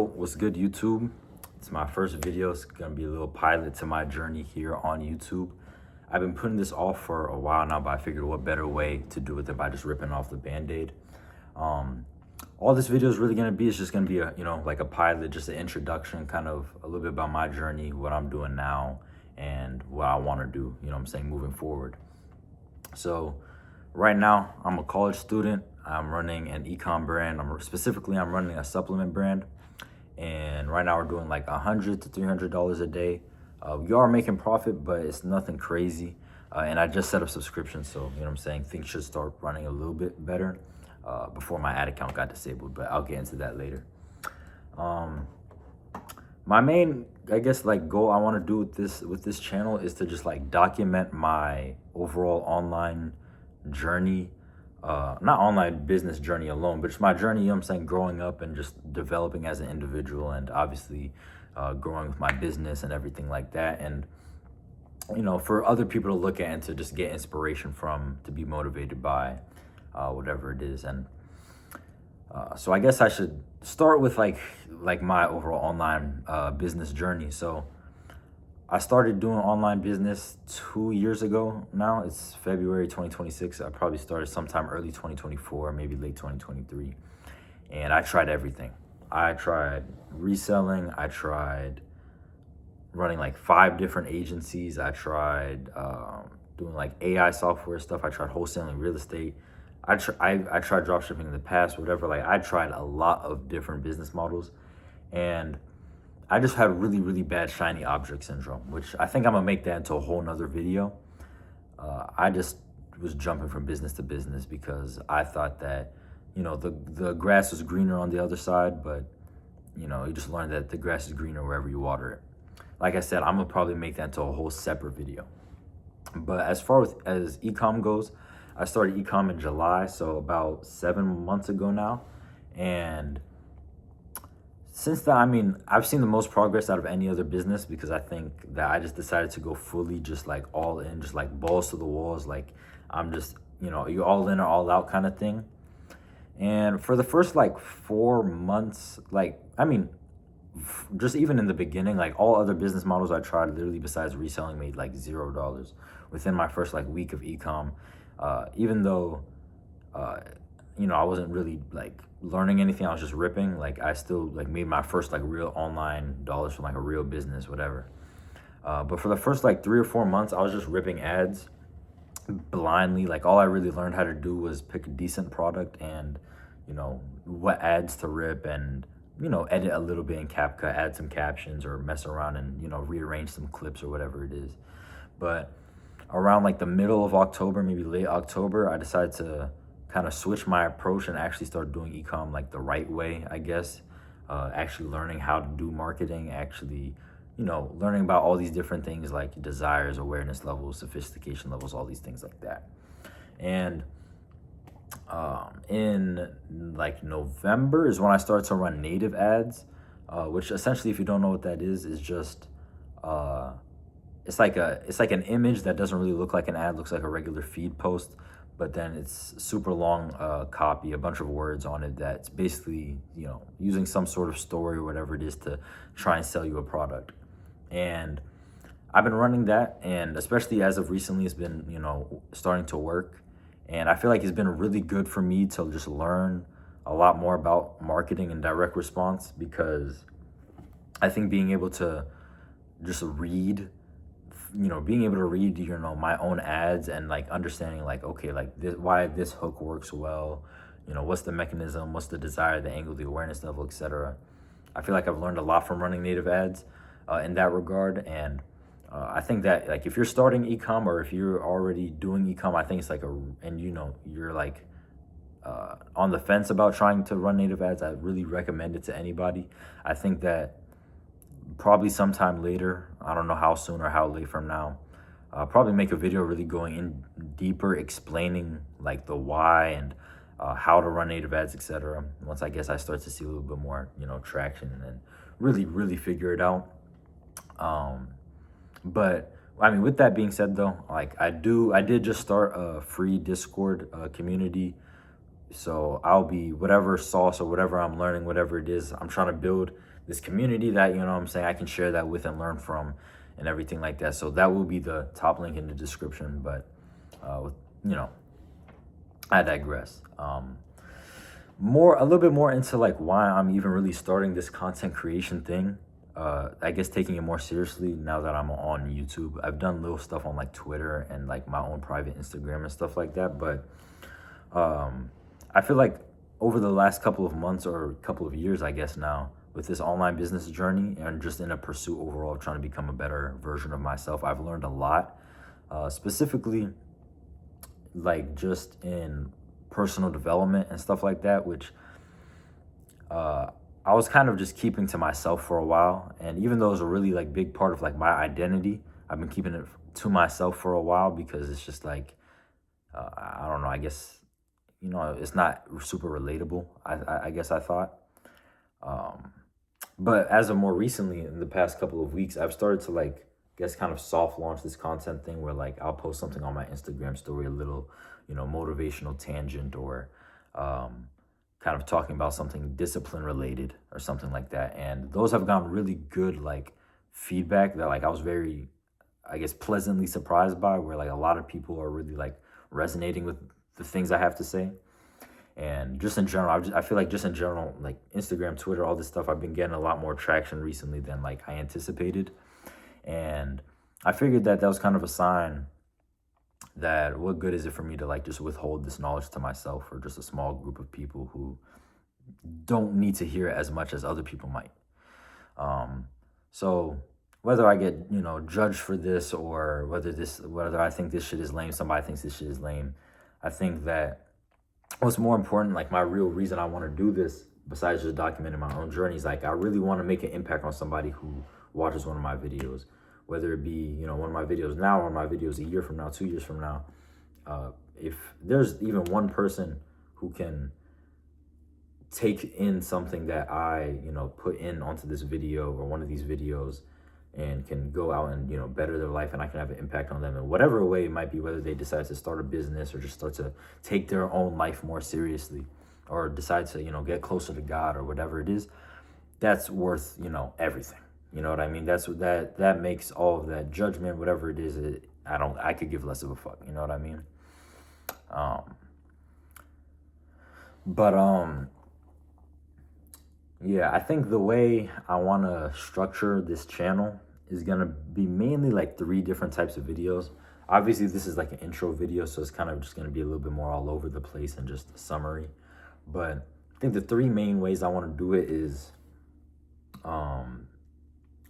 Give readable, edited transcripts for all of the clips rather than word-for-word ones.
What's good, YouTube? It's my first video. It's gonna be a little pilot to my journey here on YouTube. I've been putting this off for a while now, but I figured what better way to do it than by just ripping off the band-aid. All this video is really gonna be is just gonna be a like a pilot, just an introduction, kind of a little bit about my journey, what I'm doing now, and what I want to do. You know what I'm saying, moving forward. So right now I'm a college student. I'm running an ecom brand. I'm running a supplement brand. And right now we're doing like $100 to $300 a day. We are making profit, but it's nothing crazy. And I just set up subscriptions, so you know what I'm saying, things should start running a little bit better before my ad account got disabled, but I'll get into that later. My main, I guess, like goal I want to do with this channel is to just like document my overall online journey. Not online business journey alone, but just my journey, you know what I'm saying, growing up and just developing as an individual, and obviously growing with my business and everything like that. And, you know, for other people to look at and to just get inspiration from, to be motivated by, whatever it is. And so I guess I should start with like my overall online business journey. So I started doing online business 2 years ago now. It's February 2026. I probably started sometime early 2024, maybe late 2023. And I tried everything. I tried reselling. I tried running like 5 different agencies. I tried doing like AI software stuff. I tried wholesaling real estate. I tried dropshipping in the past, whatever. Like, I tried a lot of different business models, and I just had really, really bad shiny object syndrome, which I think I'm gonna make that into a whole nother video. I just was jumping from business to business because I thought that, you know, the grass was greener on the other side, but, you know, you just learn that the grass is greener wherever you water it. Like I said, I'm gonna probably make that into a whole separate video. But as far as ecom goes, I started ecom in July, so about 7 months ago now. And since then, I mean, I've seen the most progress out of any other business because I think that I just decided to go fully just like all in, just like balls to the walls. Like, I'm just, you know, you all in or all out kind of thing. And for the first like 4 months, like, I mean, just even in the beginning, like all other business models I tried, literally besides reselling, made like $0 within my first like week of ecom. Even though, you know, I wasn't really like learning anything, I was just ripping. Like, I still like made my first like real online dollars from like a real business, whatever. But for the first like 3 or 4 months, I was just ripping ads blindly. Like, all I really learned how to do was pick a decent product and, you know, what ads to rip, and, you know, edit a little bit in CapCut, add some captions, or mess around and, you know, rearrange some clips or whatever it is. But around like the middle of October, maybe late October, I decided to kind of switch my approach and actually start doing ecom like the right way, I guess. Actually learning how to do marketing, actually, you know, learning about all these different things like desires, awareness levels, sophistication levels, all these things like that. And in like November is when I started to run native ads, which essentially, if you don't know what that is just it's like an image that doesn't really look like an ad, looks like a regular feed post, but then it's super long copy, a bunch of words on it that's basically, you know, using some sort of story or whatever it is to try and sell you a product. And I've been running that, and especially as of recently, it's been, you know, starting to work. And I feel like it's been really good for me to just learn a lot more about marketing and direct response, because I think being able to just read, you know, being able to read, you know, my own ads and like understanding like, okay, like this, why this hook works well, you know, what's the mechanism, what's the desire, the angle, the awareness level, etc. I feel like I've learned a lot from running native ads in that regard. And I think that like if you're starting ecom, or if you're already doing ecom, I think it's like and you know, you're like on the fence about trying to run native ads, I really recommend it to anybody. I think that probably sometime later, I don't know how soon or how late from now, I'll probably make a video really going in deeper, explaining like the why and how to run native ads, etc. Once I guess I start to see a little bit more, you know, traction, and then really figure it out. But I mean, with that being said though, like I did just start a free Discord community. So I'll be whatever sauce or whatever I'm learning, whatever it is I'm trying to build, this community that, you know what I'm saying, I can share that with and learn from and everything like that. So that will be the top link in the description. But you know, I digress. A little bit more into like why I'm even really starting this content creation thing. I guess taking it more seriously now that I'm on YouTube. I've done little stuff on like Twitter and like my own private Instagram and stuff like that. But I feel like over the last couple of months or couple of years, I guess now, with this online business journey and just in a pursuit overall of trying to become a better version of myself, I've learned a lot, specifically like just in personal development and stuff like that, which I was kind of just keeping to myself for a while. And even though it's a really like big part of like my identity, I've been keeping it to myself for a while because it's just like, I don't know, I guess, you know, it's not super relatable, I guess I thought. But as of more recently, in the past couple of weeks, I've started to like, guess kind of soft launch this content thing where like I'll post something on my Instagram story, a little, you know, motivational tangent or kind of talking about something discipline related or something like that. And those have gotten really good like feedback that like I was very, I guess, pleasantly surprised by, where like a lot of people are really like resonating with the things I have to say. And just in general, I feel like just in general, like Instagram, Twitter, all this stuff, I've been getting a lot more traction recently than like I anticipated. And I figured that that was kind of a sign that what good is it for me to like just withhold this knowledge to myself or just a small group of people who don't need to hear it as much as other people might. So whether I get, you know, judged for this or whether I think this shit is lame, somebody thinks this shit is lame, I think that what's more important, like my real reason I want to do this, besides just documenting my own journey, is like I really want to make an impact on somebody who watches one of my videos, whether it be, you know, one of my videos now or my videos a year from now, 2 years from now. If there's even one person who can take in something that I, you know, put in onto this video or one of these videos and can go out and, you know, better their life, and I can have an impact on them in whatever way it might be, whether they decide to start a business or just start to take their own life more seriously or decide to, you know, get closer to God or whatever it is, that's worth, you know, everything. You know what I mean? That's what that makes all of that judgment, whatever it is, I could give less of a fuck. You know what I mean? But yeah, I think the way I want to structure this channel is going to be mainly like 3 different types of videos. Obviously, this is like an intro video, so it's kind of just going to be a little bit more all over the place and just a summary. But I think the 3 main ways I want to do it is,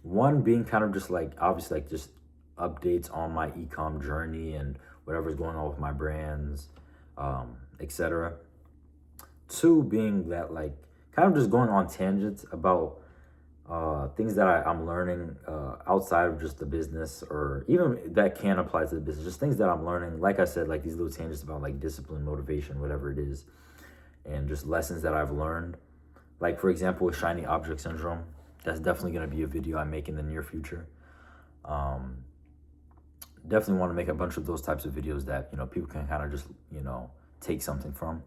one being kind of just like, obviously, like just updates on my e-com journey and whatever's going on with my brands, etc. 2 being that like kind of just going on tangents about things that I'm learning outside of just the business, or even that can apply to the business, just things that I'm learning. Like I said, like these little tangents about like discipline, motivation, whatever it is, and just lessons that I've learned. Like, for example, with shiny object syndrome, that's definitely going to be a video I make in the near future. Definitely want to make a bunch of those types of videos that, you know, people can kind of just, you know, take something from.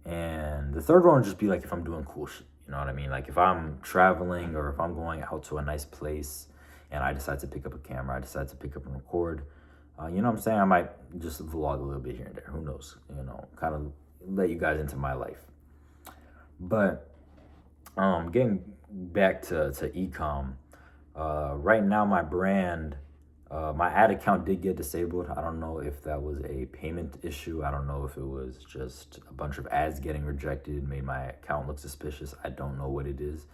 And the third one would just be like if I'm doing cool shit, you know what I mean? Like if I'm traveling or if I'm going out to a nice place and I decide to pick up a camera, I decide to pick up and record, you know what I'm saying? I might just vlog a little bit here and there. Who knows? You know, kind of let you guys into my life. But getting back to ecom, right now my brand, my ad account did get disabled. I don't know if that was a payment issue. I don't know if it was just a bunch of ads getting rejected, made my account look suspicious. I don't know what it is.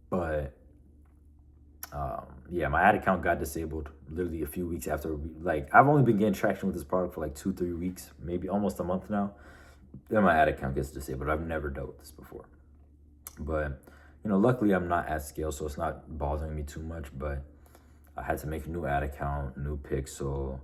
But yeah, my ad account got disabled literally a few weeks after. Like, I've only been getting traction with this product for like 2-3 weeks, maybe almost a month now. Then my ad account gets disabled. I've never dealt with this before. But, you know, luckily I'm not at scale, so it's not bothering me too much. But I had to make a new ad account, new pixel,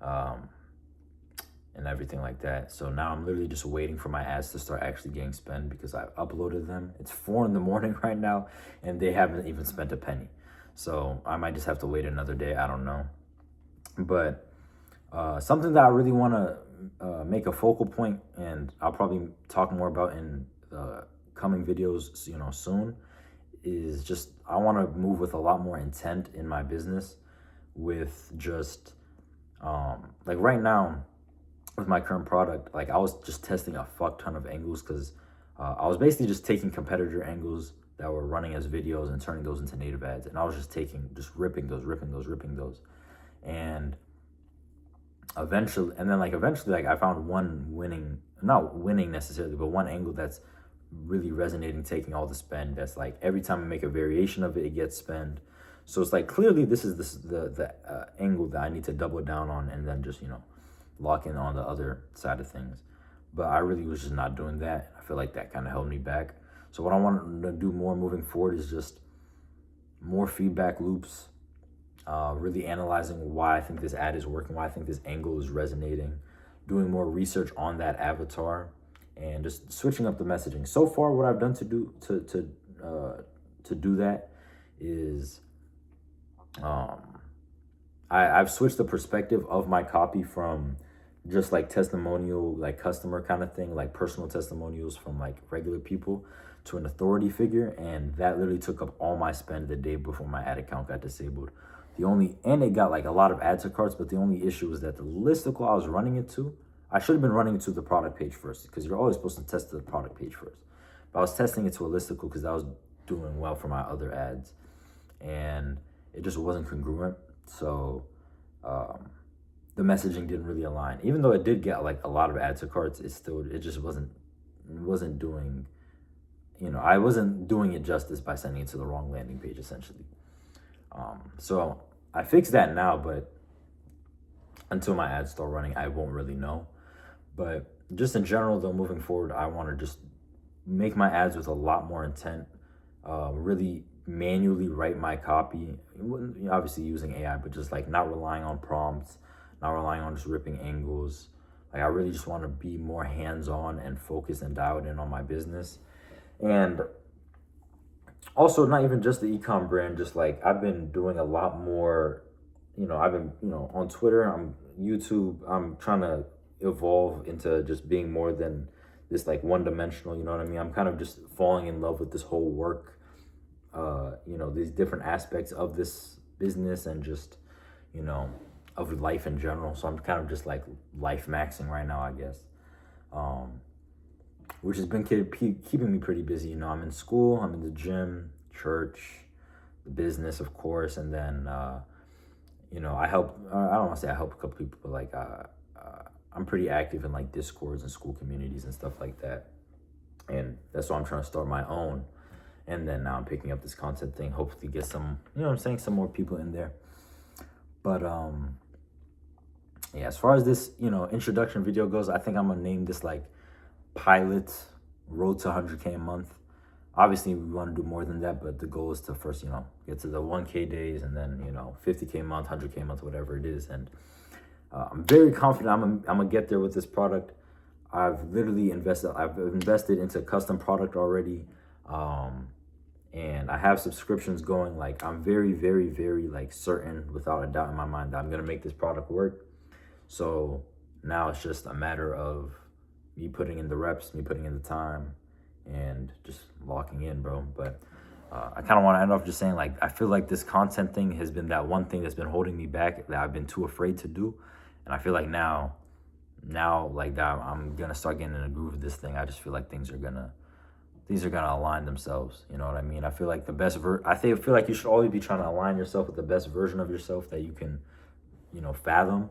and everything like that. So now I'm literally just waiting for my ads to start actually getting spent because I uploaded them. It's 4 in the morning right now, and they haven't even spent a penny. So I might just have to wait another day. I don't know. But something that I really want to make a focal point, and I'll probably talk more about in coming videos, you know, soon, is just, I want to move with a lot more intent in my business, with just like right now with my current product, like I was just testing a fuck ton of angles, because I was basically just taking competitor angles that were running as videos and turning those into native ads, and I was just ripping those, and eventually like I found one winning, not winning necessarily, but one angle that's really resonating, taking all the spend. That's like every time I make a variation of it, it gets spend. So it's like clearly this is the angle that I need to double down on, and then just lock in on the other side of things. But I really was just not doing that. I feel like that kind of held me back. So what I want to do more moving forward is just more feedback loops, really analyzing why I think this ad is working, why I think this angle is resonating, doing more research on that avatar, and just switching up the messaging. So far, what I've done to do that is I've switched the perspective of my copy from just like testimonial, like customer kind of thing, like personal testimonials from like regular people, to an authority figure. And that literally took up all my spend the day before my ad account got disabled. And it got like a lot of add to carts, but the only issue was that the listicle I was running it to, I should have been running it to the product page first, because you're always supposed to test the product page first. But I was testing it to a listicle because I was doing well for my other ads, and it just wasn't congruent. So the messaging didn't really align. Even though it did get like a lot of add to carts, it just wasn't doing, I wasn't doing it justice by sending it to the wrong landing page, essentially. So I fixed that now, but until my ads start running, I won't really know. But just in general, though, moving forward, I want to just make my ads with a lot more intent, really manually write my copy, obviously using AI, but just like not relying on prompts, not relying on just ripping angles. Like I really just want to be more hands-on and focused and dialed in on my business. And also, not even just the e-com brand, just like I've been doing a lot more, I've been, on Twitter, YouTube, I'm trying to evolve into just being more than this like one-dimensional, you know what I mean? I'm kind of just falling in love with this whole work, these different aspects of this business, and just, of life in general. So I'm kind of just like life maxing right now, I guess, which has been keeping me pretty busy. I'm in school, I'm in the gym, church, the business, of course, and then I help. I don't want to say I help a couple people, but like I'm pretty active in like Discords and school communities and stuff like that, and that's why I'm trying to start my own. And then now I'm picking up this content thing, hopefully get some, some more people in there. But yeah, as far as this, introduction video goes, I think I'm gonna name this like Pilot Road to 100K a month. Obviously, we want to do more than that, but the goal is to first, get to the 1K days, and then, 50K a month, 100K a month, whatever it is. And I'm very confident I'm gonna get there with this product. I've invested into custom product already. And I have subscriptions going. Like I'm very, very, very like certain, without a doubt in my mind, that I'm gonna make this product work. So now it's just a matter of me putting in the reps, me putting in the time, and just locking in, bro. But I kind of want to end off just saying, like, I feel like this content thing has been that one thing that's been holding me back, that I've been too afraid to do. And I feel like now like that, I'm gonna start getting in a groove of this thing. I just feel like things are gonna align themselves. You know what I mean? I feel like I feel like you should always be trying to align yourself with the best version of yourself that you can, fathom.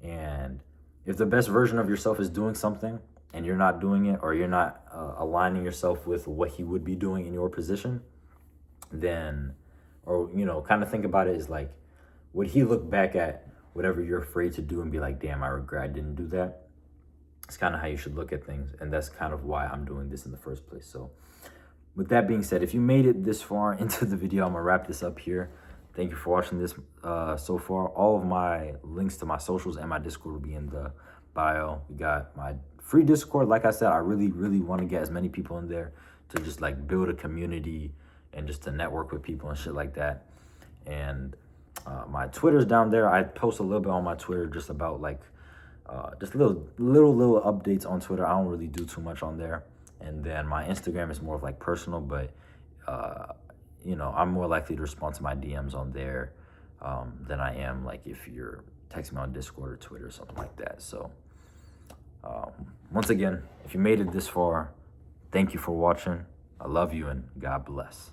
And if the best version of yourself is doing something and you're not doing it, or you're not aligning yourself with what he would be doing in your position, then, or, kind of think about it as like, would he look back at whatever you're afraid to do and be like, damn, I regret I didn't do that? It's kind of how you should look at things. And that's kind of why I'm doing this in the first place. So with that being said, if you made it this far into the video, I'm gonna wrap this up here. Thank you for watching this so far. All of my links to my socials and my Discord will be in the bio. We got my free Discord. Like I said, I really, really want to get as many people in there to just like build a community and just to network with people and shit like that. And my Twitter's down there. I post a little bit on my Twitter just about like just little updates on Twitter. I don't really do too much on there. And then my Instagram is more of like personal, but you know, I'm more likely to respond to my DMs on there than I am like if you're texting me on Discord or Twitter or something like that. So once again, if you made it this far, thank you for watching. I love you and God bless.